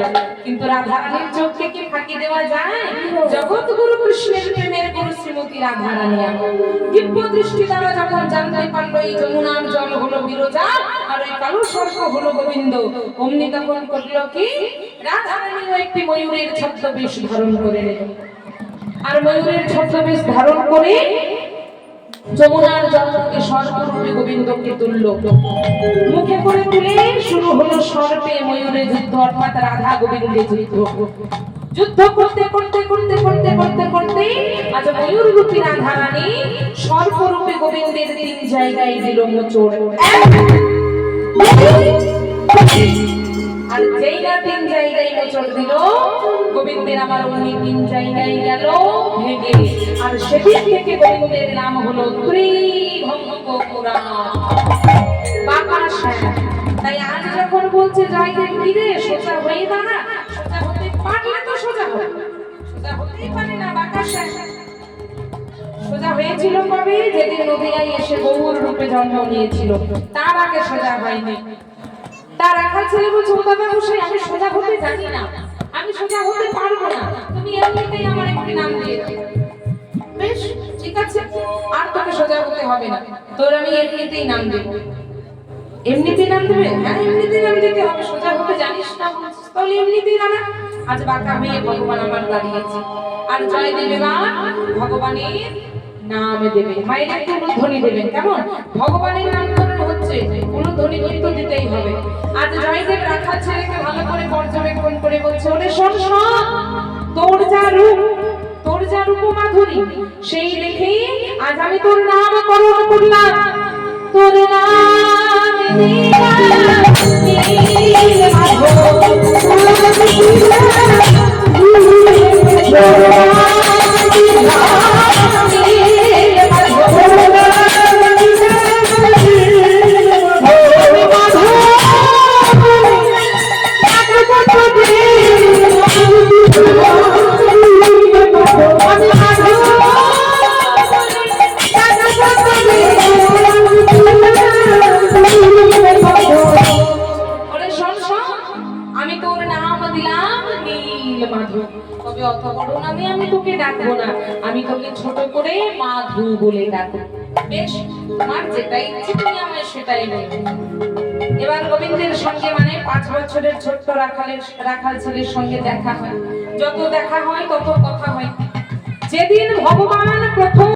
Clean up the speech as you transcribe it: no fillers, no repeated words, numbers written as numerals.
লাগলো। কিন্তু রাধারানীর চোখকে কি ফাঁকি দেওয়া যায়? জগৎগুরু কৃষ্ণের প্রেমের গুরু শ্রীমতী রাধারানী দিব্য দৃষ্টি দ্বারা যখন জানতে পারলো এই যমুনার জল হলো বিরজা আর ওই কালো সর্প হলো গোবিন্দ, অমনি তখন করলো কি রাধারানীও একটি ময়ূরের ছদ্মবেশ ধারণ করে নিল। আর ময়ূরের ছদ্মবেশ ধারণ করে যমুনার জল থেকে সর্পরূপে গোবিন্দকে তুলল। মুখে করে তুলে শুরু হলো সর্পে ময়ূরের যুদ্ধ, অর্থাৎ রাধা গোবিন্দের যুদ্ধ। যুদ্ধ করতে করতে করতে করতে করতে করতে আজ ময়ূর রূপী রাধারানী সর্পরূপে গোবিন্দের 3 জায়গায় দিল মোচড়। আর যেই না 3 জায়গায় মোচড় দিল, গোবিন্দের আমার অমনি 3 জায়গায় গেল ভেঙে। আর সেদিন থেকে গোবিন্দের নাম হলো ত্রিভঙ্গ পুরাণ, বাবা শ্যাম। তাই আজ যখন বলছে জয়দেব ফিরে সোজা হয়ে দাঁড়া, সোজা হতে পারলে তো সোজা হবে, সোজা হতেই পারে না বাবা শ্যাম। সোজা হয়েছিল কবে? যেদিন নদিয়ায় এসে গৌর রূপে জন্ম নিয়েছিল, তার আগে সোজা হয়নি। তার রাখাল ছেলে বলছে, ও দাদা মশাই, আমি সোজা হতে জানি না, আমি সোজা হতে পারবো না, তুমি এমনিতেই আমার একটি নাম দিয়ে দাও। বেশ ঠিক আছে, আর তোকে সোজা হতে হবে না, তোর আমি এমনিতেই নাম দেব। এমনিতেই নাম দেবে? হ্যাঁ এমনিতেই নাম দিতে হবে, সোজা হতে জানিস না তাহলে এমনিতেই নাম। আজ বাঁকা হয়ে ভগবান আমার দাঁড়িয়েছে, আর জয় দেবে বা ভগবানের নাম দেবে। মায়ের একটু উলুধ্বনি দেবেন, কেমন? ভগবানের নাম করানো হচ্ছে, উলুধ্বনি কিন্তু দিতেই হবে। আজ জয়দেব রাখাল ছেলেকে ভালো করে পর্যবেক্ষণ করে বলছে, ওরে শোন শোন, তোর যা রূপ, তোর যা রূপ মাধুরী, সেই দেখে আজ আমি তোর নামকরণ করলাম। তোর নাম আমি তোকে ছোট করে মাধু বলে ডাকবো। বেশ, তোমার যেটাই ইচ্ছে তুমি আমায় সেটাই বলবে। এবার গোবিন্দের সঙ্গে মানে 5 বছরের ছোট্ট রাখাল ছেলের সঙ্গে দেখা হয়। যত দেখা হয় তত কথা হয়। যেদিন ভগবান প্রথম